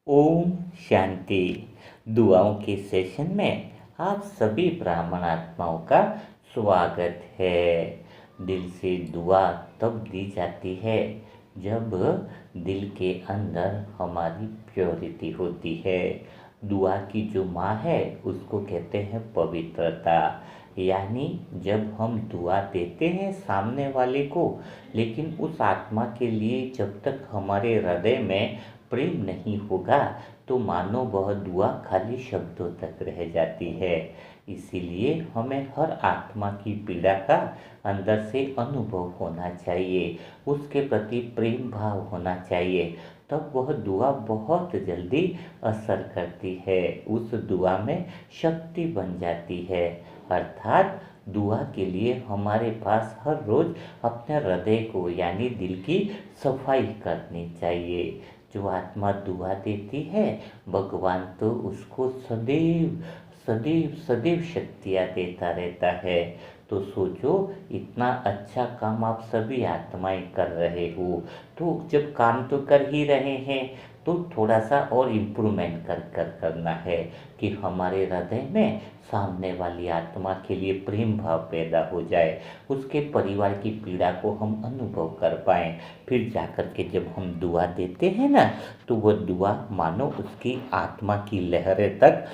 ओम शांति। दुआओं के सेशन में आप सभी ब्राह्मण आत्माओं का स्वागत है। दिल से दुआ तब दी जाती है जब दिल के अंदर हमारी प्योरिटी होती है। दुआ की जो माँ है उसको कहते हैं पवित्रता। यानी जब हम दुआ देते हैं सामने वाले को, लेकिन उस आत्मा के लिए जब तक हमारे हृदय में प्रेम नहीं होगा तो मानो वह दुआ खाली शब्दों तक रह जाती है। इसीलिए हमें हर आत्मा की पीड़ा का अंदर से अनुभव होना चाहिए, उसके प्रति प्रेम भाव होना चाहिए, तब वह दुआ बहुत जल्दी असर करती है, उस दुआ में शक्ति बन जाती है। अर्थात दुआ के लिए हमारे पास हर रोज अपने हृदय को यानी दिल की सफाई करनी चाहिए। जो आत्मा दुआ देती है भगवान तो उसको सदैव सदैव सदैव शक्तियाँ देता रहता है। तो सोचो, इतना अच्छा काम आप सभी आत्माएं कर रहे हो, तो जब काम तो कर ही रहे हैं तो थोड़ा सा और इम्प्रूवमेंट कर करना है कि हमारे हृदय में सामने वाली आत्मा के लिए प्रेम भाव पैदा हो जाए, उसके परिवार की पीड़ा को हम अनुभव कर पाएँ। फिर जाकर के जब हम दुआ देते हैं ना, तो वह दुआ मानो उसकी आत्मा की लहरें तक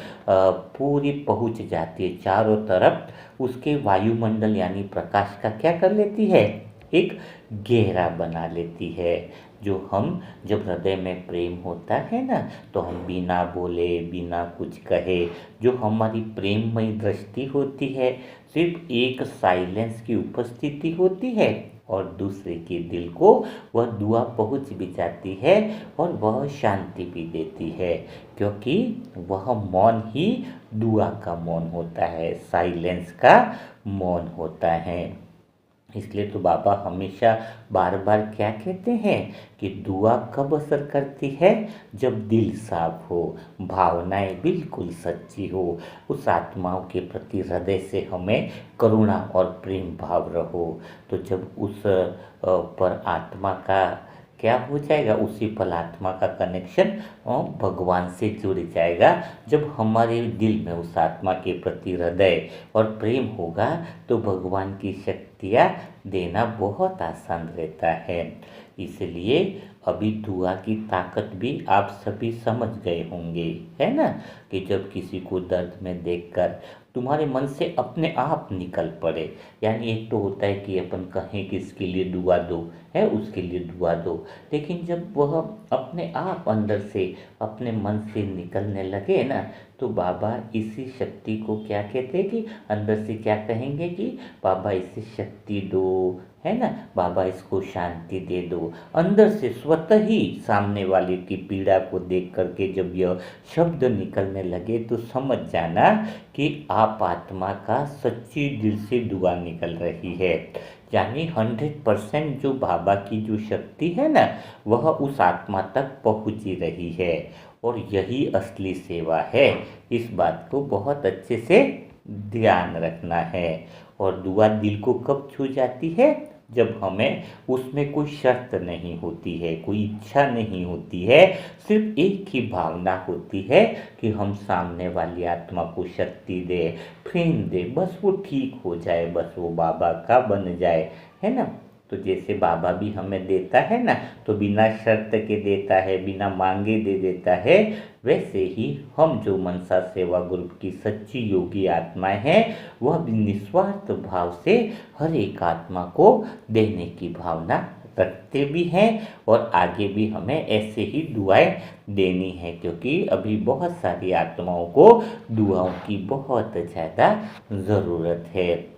पूरी पहुंच जाती है, चारों तरफ उसके वायुमंडल यानी प्रकाश का क्या कर लेती है, एक घेरा बना लेती है। जो हम जब हृदय में प्रेम होता है ना, तो हम बिना बोले बिना कुछ कहे जो हमारी प्रेममयी दृष्टि होती है, सिर्फ एक साइलेंस की उपस्थिति होती है और दूसरे के दिल को वह दुआ पहुंच भी जाती है और वह शांति भी देती है, क्योंकि वह मौन ही दुआ का मौन होता है, साइलेंस का मौन होता है। इसलिए तो बाबा हमेशा बार बार क्या कहते हैं कि दुआ कब असर करती है, जब दिल साफ हो, भावनाएं बिल्कुल सच्ची हो, उस आत्माओं के प्रति हृदय से हमें करुणा और प्रेम भाव रहो। तो जब उस पर आत्मा का क्या हो जाएगा, उसी पल आत्मा का कनेक्शन भगवान से जुड़ जाएगा। जब हमारे दिल में उस आत्मा के प्रति हृदय और प्रेम होगा तो भगवान की शक्तियाँ देना बहुत आसान रहता है। इसलिए अभी दुआ की ताकत भी आप सभी समझ गए होंगे, है ना, कि जब किसी को दर्द में देखकर तुम्हारे मन से अपने आप निकल पड़े, यानी एक तो होता है कि अपन कहें कि इसके लिए दुआ दो, है उसके लिए दुआ दो, लेकिन जब वह अपने आप अंदर से अपने मन से निकलने लगे ना, तो बाबा इसी शक्ति को क्या कहते हैं कि अंदर से क्या कहेंगे कि बाबा इसे शक्ति दो, है ना, बाबा इसको शांति दे दो। अंदर से स्वतः ही सामने वाले की पीड़ा को देख करके जब यह शब्द निकलने लगे तो समझ जाना कि आप आत्मा का सच्ची दिल से दुआ निकल रही है। यानी 100% जो बाबा की जो शक्ति है ना, वह उस आत्मा तक पहुँच ही रही है, और यही असली सेवा है। इस बात को बहुत अच्छे से ध्यान रखना है। और दुआ दिल को कब छू जाती है, जब हमें उसमें कोई शर्त नहीं होती है, कोई इच्छा नहीं होती है, सिर्फ एक ही भावना होती है कि हम सामने वाली आत्मा को शक्ति दे, प्रेम दे, बस वो ठीक हो जाए, बस वो बाबा का बन जाए, है ना। तो जैसे बाबा भी हमें देता है ना, तो बिना शर्त के देता है, बिना मांगे दे देता है, वैसे ही हम जो मनसा सेवा ग्रुप की सच्ची योगी आत्माएं हैं, वह भी निस्वार्थ भाव से हर एक आत्मा को देने की भावना रखते भी हैं, और आगे भी हमें ऐसे ही दुआएं देनी है, क्योंकि अभी बहुत सारी आत्माओं को दुआओं की बहुत ज़्यादा ज़रूरत है।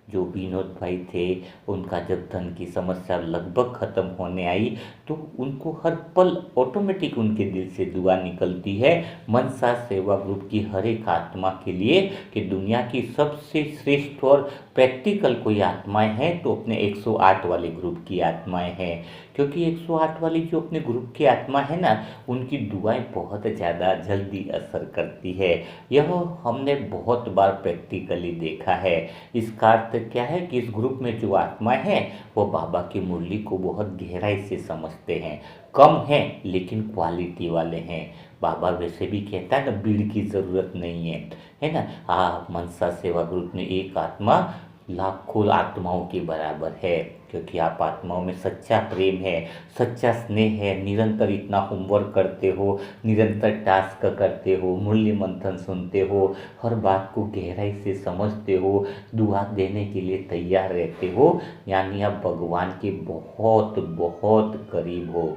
जो विनोद भाई थे, उनका जब धन की समस्या लगभग ख़त्म होने आई तो उनको हर पल ऑटोमेटिक उनके दिल से दुआ निकलती है मनसा सेवा ग्रुप की हर एक आत्मा के लिए, कि दुनिया की सबसे श्रेष्ठ और प्रैक्टिकल कोई आत्माएं हैं तो अपने 108 वाले ग्रुप की आत्माएं हैं। क्योंकि 108 वाली जो अपने ग्रुप की आत्मा है ना, उनकी दुआएं बहुत ज़्यादा जल्दी असर करती है। यह हमने बहुत बार प्रैक्टिकली देखा है। इसका अर्थ क्या है कि इस ग्रुप में जो आत्मा है वो बाबा की मुरली को बहुत गहराई से समझती समझते हैं। कम हैं लेकिन क्वालिटी वाले हैं। बाबा वैसे भी कहता है ना, भीड़ की ज़रूरत नहीं है ना। मनसा सेवा ग्रुप में एक आत्मा लाखों आत्माओं के बराबर है, क्योंकि आप आत्माओं में सच्चा प्रेम है, सच्चा स्नेह है, निरंतर इतना होमवर्क करते हो, निरंतर टास्क करते हो, मूल्य मंथन सुनते हो, हर बात को गहराई से समझते हो, दुआ देने के लिए तैयार रहते हो, यानी आप भगवान के बहुत बहुत करीब हो।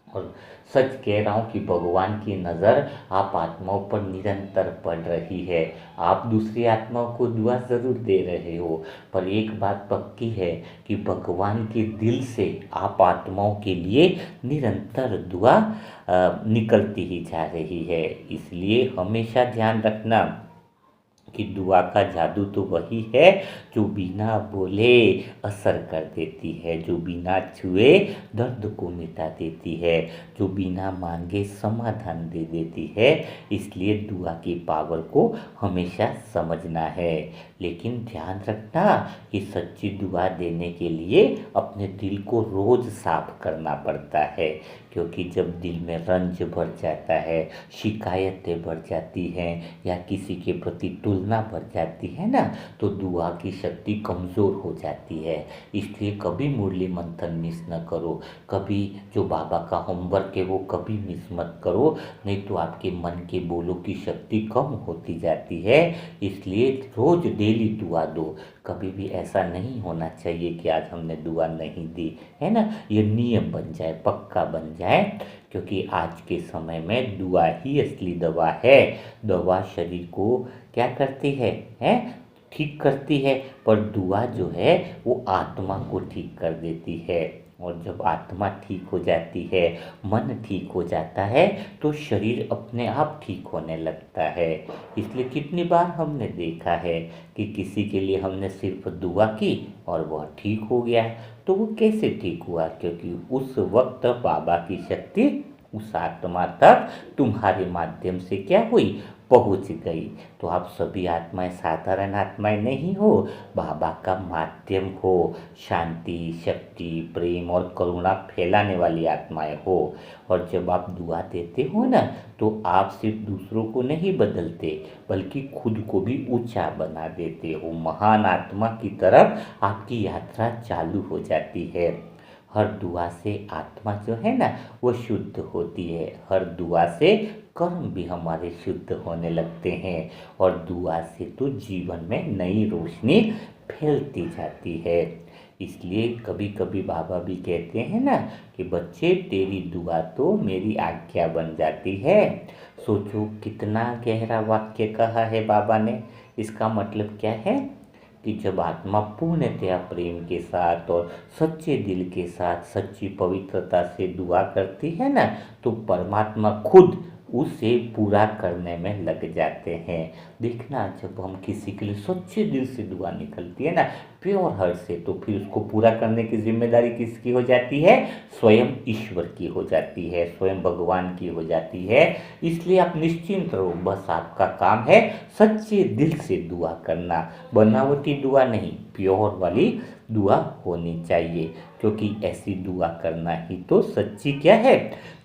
और सच कह रहा हूँ कि भगवान की नज़र आप आत्माओं पर निरंतर पड़ रही है। आप दूसरी आत्माओं को दुआ ज़रूर दे रहे हो, पर एक बात पक्की है कि भगवान के दिल से आप आत्माओं के लिए निरंतर दुआ निकलती ही जा रही है। इसलिए हमेशा ध्यान रखना कि दुआ का जादू तो वही है जो बिना बोले असर कर देती है, जो बिना छुए दर्द को मिटा देती है, जो बिना मांगे समाधान दे देती है। इसलिए दुआ की पावर को हमेशा समझना है, लेकिन ध्यान रखना कि सच्ची दुआ देने के लिए अपने दिल को रोज साफ करना पड़ता है, क्योंकि जब दिल में रंज भर जाता है, शिकायतें बढ़ जाती हैं या किसी के प्रति तुलना बढ़ जाती है ना, तो दुआ की शक्ति कमज़ोर हो जाती है। इसलिए कभी मुरली मंथन मिस न करो, कभी जो बाबा का होमवर्क है वो कभी मिस मत करो, नहीं तो आपके मन के बोलों की शक्ति कम होती जाती है। इसलिए रोज़ डेली दुआ दो। कभी भी ऐसा नहीं होना चाहिए कि आज हमने दुआ नहीं दी, है ना। ये नियम बन जाए, पक्का बन जाए, क्योंकि आज के समय में दुआ ही असली दवा है। दवा शरीर को क्या करती है ठीक करती है, पर दुआ जो है वो आत्मा को ठीक कर देती है। और जब आत्मा ठीक हो जाती है, मन ठीक हो जाता है, तो शरीर अपने आप ठीक होने लगता है। इसलिए कितनी बार हमने देखा है कि किसी के लिए हमने सिर्फ दुआ की और वह ठीक हो गया। तो वो कैसे ठीक हुआ? क्योंकि उस वक्त बाबा की शक्ति उस आत्मा तक तुम्हारे माध्यम से क्या हुई, पहुंच गई। तो आप सभी आत्माएं साधारण आत्माएं नहीं हो, बाबा का माध्यम हो, शांति, शक्ति, प्रेम और करुणा फैलाने वाली आत्माएं हो। और जब आप दुआ देते हो ना, तो आप सिर्फ दूसरों को नहीं बदलते, बल्कि खुद को भी ऊंचा बना देते हो। महान आत्मा की तरफ आपकी यात्रा चालू हो जाती है। हर दुआ से आत्मा जो है ना वो शुद्ध होती है। हर दुआ से कर्म भी हमारे शुद्ध होने लगते हैं, और दुआ से तो जीवन में नई रोशनी फैलती जाती है। इसलिए कभी कभी बाबा भी कहते हैं ना कि बच्चे तेरी दुआ तो मेरी आज्ञा बन जाती है। सोचो कितना गहरा वाक्य कहा है बाबा ने। इसका मतलब क्या है कि जब आत्मा पूर्णतया प्रेम के साथ और सच्चे दिल के साथ सच्ची पवित्रता से दुआ करती है ना, तो परमात्मा खुद उसे पूरा करने में लग जाते हैं। देखना, जब हम किसी के लिए सच्चे दिल से दुआ निकलती है ना, प्योर हार्ट से, तो फिर उसको पूरा करने की जिम्मेदारी किसकी हो जाती है? स्वयं ईश्वर की हो जाती है, स्वयं भगवान की हो जाती है। इसलिए आप निश्चिंत रहो, बस आपका काम है सच्चे दिल से दुआ करना, बनावटी दुआ नहीं, प्योर वाली दुआ होनी चाहिए, क्योंकि ऐसी दुआ करना ही तो सच्ची क्या है,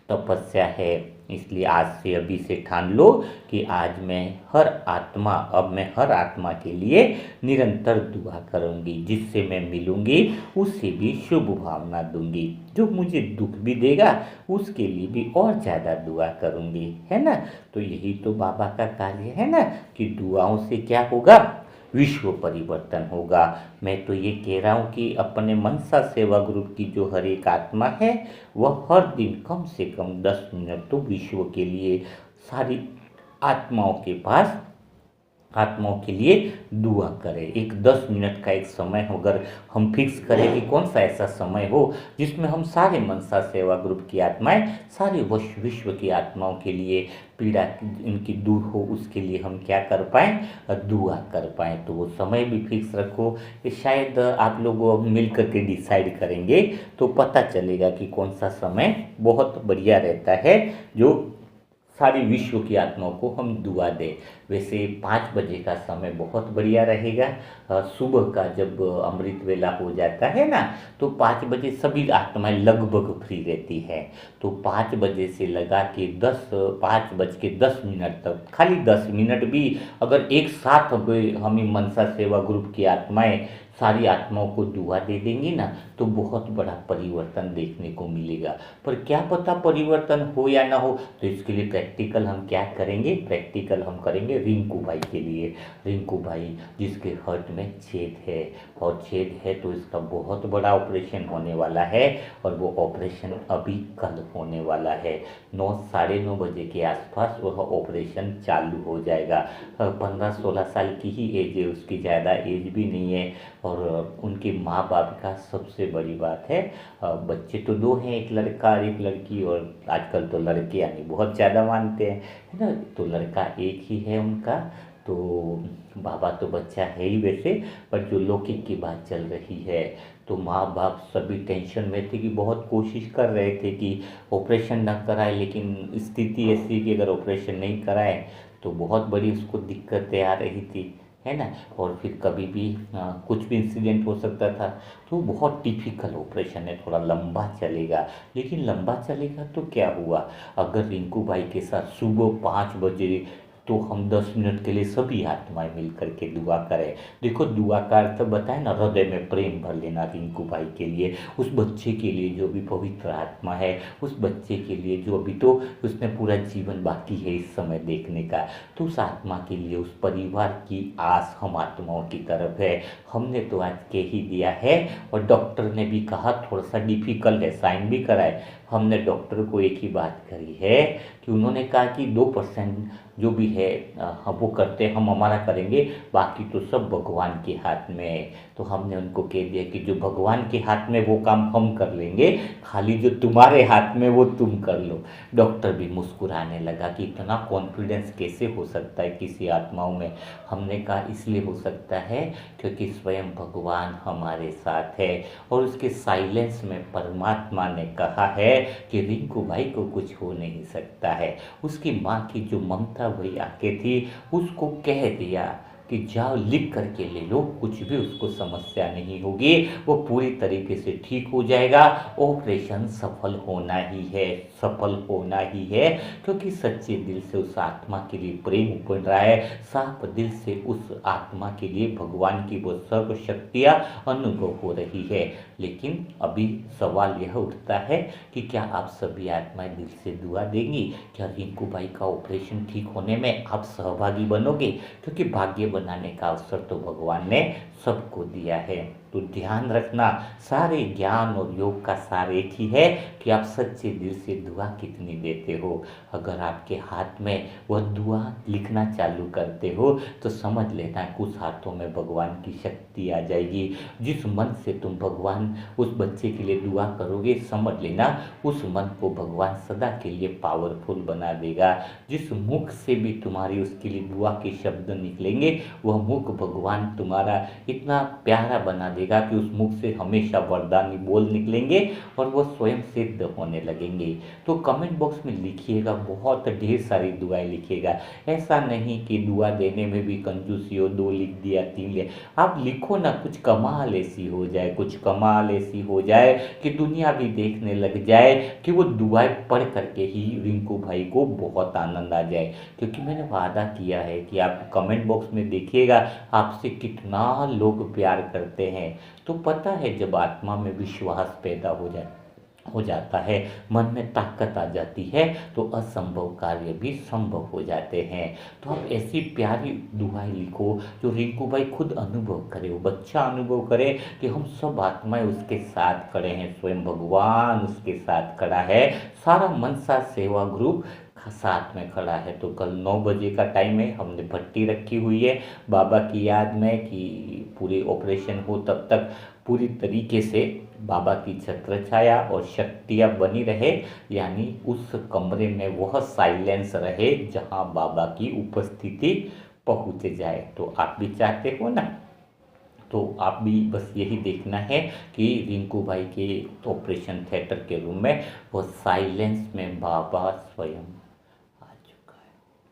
तपस्या है। इसलिए आज से अभी से ठान लो कि अब मैं हर आत्मा के लिए निरंतर दुआ करूंगी। जिससे मैं मिलूंगी उससे भी शुभ भावना दूंगी, जो मुझे दुख भी देगा उसके लिए भी और ज़्यादा दुआ करूंगी, है ना। तो यही तो बाबा का कार्य है ना, कि दुआओं से क्या होगा, विश्व परिवर्तन होगा। मैं तो ये कह रहा हूँ कि अपने मनसा सेवा ग्रुप की जो हर एक आत्मा है, वह हर दिन कम से कम 10 मिनट तो विश्व के लिए, सारी आत्माओं के लिए दुआ करें। एक 10 मिनट का एक समय हो, अगर हम फिक्स करें कि कौन सा ऐसा समय हो जिसमें हम सारे मनसा सेवा ग्रुप की आत्माएं, सारे विश्व की आत्माओं के लिए पीड़ा इनकी दूर हो, उसके लिए हम क्या कर पाएँ, दुआ कर पाएँ। तो वो समय भी फिक्स रखो, कि शायद आप लोग मिल करके डिसाइड करेंगे तो पता चलेगा कि कौन सा समय बहुत बढ़िया रहता है, जो सारी विश्व की आत्माओं को हम दुआ दें। वैसे 5 बजे का समय बहुत बढ़िया रहेगा। सुबह का जब अमृत वेला हो जाता है ना, तो 5 बजे सभी आत्माएं लगभग फ्री रहती है। तो 5 बजे से लगा के 5:10 तक, खाली 10 मिनट भी अगर एक साथ हम मनसा सेवा ग्रुप की आत्माएं सारी आत्माओं को दुआ दे देंगी ना, तो बहुत बड़ा परिवर्तन देखने को मिलेगा। पर क्या पता परिवर्तन हो या ना हो, तो इसके लिए प्रैक्टिकल हम क्या करेंगे, प्रैक्टिकल हम करेंगे रिंकू भाई के लिए। रिंकू भाई जिसके हार्ट में छेद है, और छेद है तो इसका बहुत बड़ा ऑपरेशन होने वाला है, और वो ऑपरेशन अभी कल होने वाला है। 9 साढ़े 9 बजे के आसपास वह ऑपरेशन चालू हो जाएगा। 15-16 साल की ही एज है उसकी, ज़्यादा एज भी नहीं है। और उनके माँ बाप का सबसे बड़ी बात है, बच्चे तो 2 हैं, एक लड़का और एक लड़की, और आजकल तो लड़के यानी बहुत ज़्यादा मानते हैं, है ना। तो लड़का एक ही है उनका। तो बाबा तो बच्चा है ही वैसे, पर जो लौकिक की बात चल रही है, तो माँ बाप सभी टेंशन में थे कि बहुत कोशिश कर रहे थे कि ऑपरेशन ना कराए, लेकिन स्थिति ऐसी कि अगर ऑपरेशन नहीं कराए तो बहुत बड़ी उसको दिक्कतें आ रही थी, है ना। और फिर कभी भी कुछ भी इंसिडेंट हो सकता था। तो बहुत टिपिकल ऑपरेशन है, थोड़ा लंबा चलेगा, लेकिन लंबा चलेगा तो क्या हुआ, अगर रिंकू भाई के साथ सुबह 5 बजे तो हम 10 मिनट के लिए सभी आत्माएं मिल करके दुआ करें। देखो दुआ का अर्थ बताए ना, हृदय में प्रेम भर लेना रिंकू भाई के लिए, उस बच्चे के लिए जो भी पवित्र आत्मा है, उस बच्चे के लिए जो अभी तो उसने पूरा जीवन बाकी है इस समय देखने का, तो उस आत्मा के लिए, उस परिवार की आस हम आत्माओं की तरफ है। हमने तो आज के ही दिया है, और डॉक्टर ने भी कहा थोड़ा सा डिफिकल्ट है, साइन भी कराए। हमने डॉक्टर को एक ही बात करी है कि उन्होंने कहा कि 2% जो भी है हम वो करते हैं, हम हमारा करेंगे, बाकी तो सब भगवान के हाथ में है। तो हमने उनको कह दिया कि जो भगवान के हाथ में वो काम हम कर लेंगे, खाली जो तुम्हारे हाथ में वो तुम कर लो। डॉक्टर भी मुस्कुराने लगा कि इतना कॉन्फिडेंस कैसे हो सकता है किसी आत्माओं में। हमने कहा इसलिए हो सकता है क्योंकि स्वयं भगवान हमारे साथ है, और उसके साइलेंस में परमात्मा ने कहा है कि रिंकू भाई को कुछ हो नहीं सकता है। उसकी माँ की जो ममता भरी आंखें थी, उसको कह दिया कि जाओ लिख करके ले लो, कुछ भी उसको समस्या नहीं होगी, वो पूरी तरीके से ठीक हो जाएगा। ऑपरेशन सफल होना ही है, सफल होना ही है, क्योंकि सच्चे दिल से उस आत्मा के लिए प्रेम उपज रहा है, साफ दिल से उस आत्मा के लिए भगवान की वो सर्व शक्तियाँ अनुभव हो रही है। लेकिन अभी सवाल यह उठता है कि क्या आप सभी आत्माएं दिल से दुआ देंगी, क्या रिंकू भाई का ऑपरेशन ठीक होने में आप सहभागी बनोगे, क्योंकि भाग्य बनाने का अवसर तो भगवान ने सबको दिया है। तो ध्यान रखना, सारे ज्ञान और योग का सार एक ही है कि आप सच्चे दिल से दुआ कितनी देते हो। अगर आपके हाथ में वह दुआ लिखना चालू करते हो तो समझ लेना कुछ हाथों में भगवान की शक्ति आ जाएगी। जिस मन से तुम भगवान उस बच्चे के लिए दुआ करोगे, समझ लेना उस मन को भगवान सदा के लिए पावरफुल बना देगा। जिस मुख से भी तुम्हारी उसके लिए दुआ के शब्द निकलेंगे, वह मुख भगवान तुम्हारा इतना प्यारा बना देगा कि उस मुख से हमेशा वरदानी बोल निकलेंगे, और वह स्वयं सिद्ध होने लगेंगे। तो कमेंट बॉक्स में लिखिएगा, बहुत ढेर सारी दुआएं लिखिएगा। ऐसा नहीं कि दुआ देने में भी कंजूसी हो, 2 लिख दिया, 3 लिया। आप लिखो ना, कुछ कमाल ऐसी हो जाए, कुछ कमाल ऐसी हो जाए कि दुनिया भी देखने लग जाए कि वो दुआएं पढ़ करके ही रिंकू भाई को बहुत आनंद आ जाए। क्योंकि मैंने वादा किया है कि आप कमेंट बॉक्स में देखिएगा आपसे कितना लोग प्यार करते हैं। तो पता है जब आत्मा में विश्वास पैदा हो जाता है, मन में ताकत आ जाती है, तो असंभव कार्य भी संभव हो जाते हैं। तो आप ऐसी प्यारी दुआएं लिखो जो रिंकू भाई खुद अनुभव करे, वो बच्चा अनुभव करे कि हम सब आत्माएं उसके साथ खड़े हैं, स्वयं भगवान उसके साथ खड़ा है, सारा मनसा सेवा ग्रुप साथ में खड़ा है। तो कल 9 बजे का टाइम है, हमने भट्टी रखी हुई है बाबा की याद में कि पूरे ऑपरेशन हो तब तक पूरी तरीके से बाबा की छत्र छाया और शक्तियाँ बनी रहे, यानी उस कमरे में वह साइलेंस रहे जहाँ बाबा की उपस्थिति पहुँच जाए। तो आप भी चाहते हो ना, तो आप भी बस यही देखना है कि रिंकू भाई के ऑपरेशन थिएटर के रूम में वो साइलेंस में बाबा स्वयं आ जाए।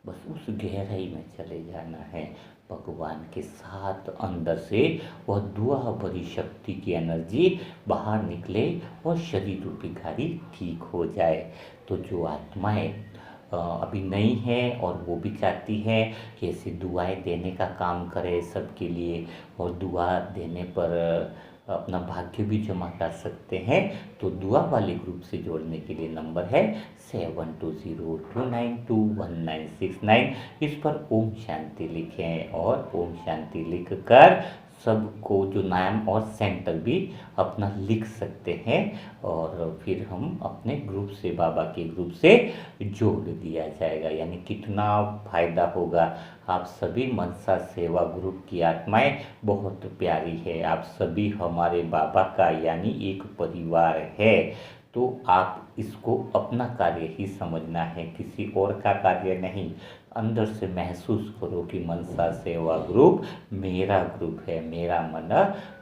बस उस गहराई में चले जाना है, भगवान के साथ अंदर से वह दुआ भरी शक्ति की एनर्जी बाहर निकले और शरीर रूपी घारी ठीक हो जाए। तो जो आत्माएं अभी नई है और वो भी चाहती है कि ऐसी दुआएं देने का काम करे सबके लिए, और दुआ देने पर अपना भाग्य भी जमा कर सकते हैं, तो दुआ वाले ग्रुप से जोड़ने के लिए नंबर है 7202921969। इस पर ओम शांति लिखें और ओम शांति लिखकर सबको जो नाम और सेंटर भी अपना लिख सकते हैं, और फिर हम अपने ग्रुप से, बाबा के ग्रुप से जोड़ दिया जाएगा। यानी कितना फायदा होगा। आप सभी मनसा सेवा ग्रुप की आत्माएं बहुत प्यारी है, आप सभी हमारे बाबा का यानी एक परिवार है। तो आप इसको अपना कार्य ही समझना है, किसी और का कार्य नहीं। अंदर से महसूस करो कि मनसा सेवा ग्रुप मेरा ग्रुप है, मेरा मन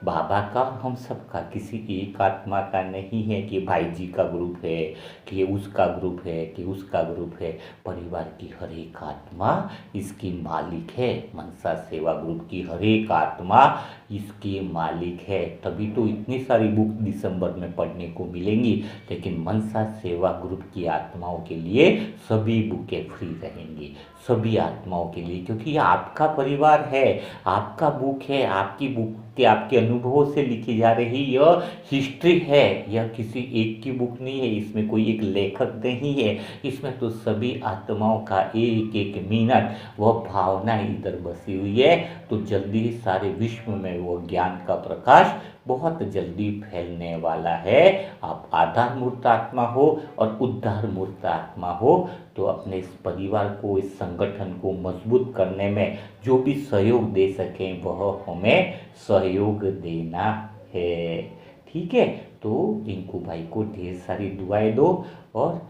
बाबा का, हम सबका, किसी एक आत्मा का नहीं है कि भाई जी का ग्रुप है, कि उसका ग्रुप है, कि उसका ग्रुप है। परिवार की हर एक आत्मा इसकी मालिक है, मनसा सेवा ग्रुप की हर एक आत्मा इसकी मालिक है। तभी तो इतनी सारी बुक दिसंबर में पढ़ने को मिलेंगी, लेकिन मनसा सेवा ग्रुप की आत्माओं के लिए सभी बुकें फ्री रहेंगी, सभी आत्माओं के लिए, क्योंकि ये आपका परिवार है, आपका बुक है, आपकी बुक के आपके अनुभवों से लिखी जा रही यह हिस्ट्री है। यह किसी एक की बुक नहीं है, इसमें कोई एक लेखक नहीं है, इसमें तो सभी आत्माओं का एक एक मिनट वह भावना इधर बसी हुई है। तो जल्दी ही सारे विश्व में वो ज्ञान का प्रकाश बहुत जल्दी फैलने वाला है। आप आधार मूर्त आत्मा हो और उद्धार मूर्त आत्मा हो, तो अपने इस परिवार को, इस संगठन को मजबूत करने में जो भी सहयोग दे सकें वह हमें सहयोग देना है। ठीक है, तो रिंकू भाई को ढेर सारी दुआएं दो, और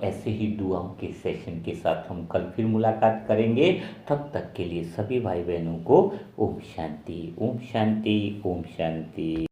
ऐसे ही दुआओं के सेशन के साथ हम कल फिर मुलाकात करेंगे। तब तक के लिए सभी भाई बहनों को ओम शांति, ओम शांति, ओम शांति।